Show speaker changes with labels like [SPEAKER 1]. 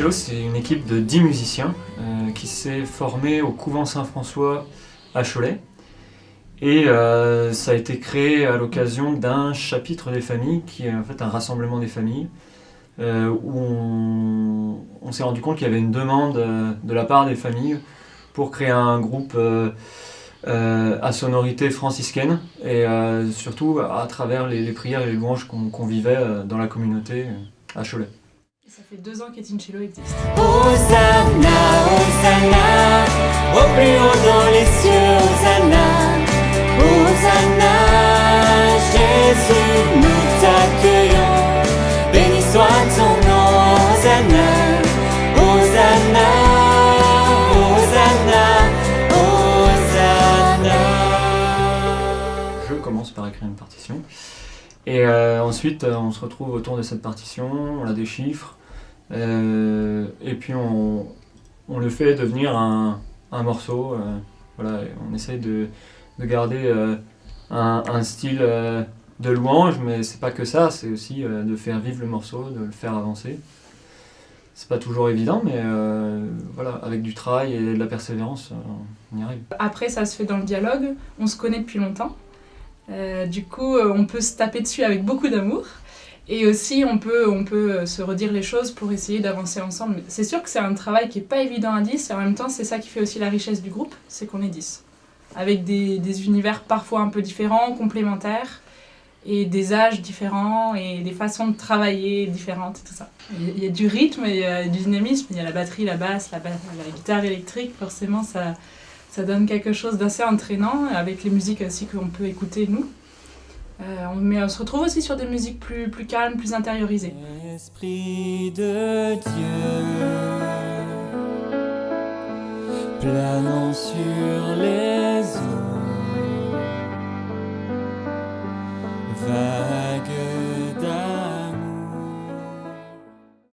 [SPEAKER 1] cello, c'est une équipe de 10 musiciens qui s'est formée au couvent Saint-François à Cholet. Et ça a été créé à l'occasion d'un chapitre des familles, qui est en fait un rassemblement des familles, où on s'est rendu compte qu'il y avait une demande de la part des familles pour créer un groupe à sonorité franciscaine, et surtout à travers les prières et les louanges qu'on vivait dans la communauté à Cholet.
[SPEAKER 2] Ça fait 2 ans qu'Etincelo existe.
[SPEAKER 3] Hosanna, Hosanna, au plus haut dans les cieux, Hosanna, Hosanna, Jésus, nous t'accueillons, béni soit ton nom, Hosanna, Hosanna, Hosanna, Hosanna.
[SPEAKER 1] Je commence par écrire une partition, et ensuite on se retrouve autour de cette partition, on la déchiffre, et puis on le fait devenir un morceau. Voilà, on essaye de garder un style de louange, mais c'est pas que ça, c'est aussi de faire vivre le morceau, de le faire avancer. C'est pas toujours évident, mais voilà, avec du travail et de la persévérance, on y arrive.
[SPEAKER 2] Après, ça se fait dans le dialogue, on se connaît depuis longtemps. Du coup, on peut se taper dessus avec beaucoup d'amour. Et aussi, on peut se redire les choses pour essayer d'avancer ensemble. C'est sûr que c'est un travail qui n'est pas évident à 10, et en même temps, c'est ça qui fait aussi la richesse du groupe, c'est qu'on est 10. Avec des univers parfois un peu différents, complémentaires, et des âges différents, et des façons de travailler différentes, et tout ça. Il y a du rythme, il y a du dynamisme, il y a la batterie, la basse, la guitare électrique, forcément, ça donne quelque chose d'assez entraînant, avec les musiques aussi qu'on peut écouter, nous. Mais on se retrouve aussi sur des musiques plus calmes, plus intériorisées.
[SPEAKER 3] Esprit de Dieu, planant sur les eaux.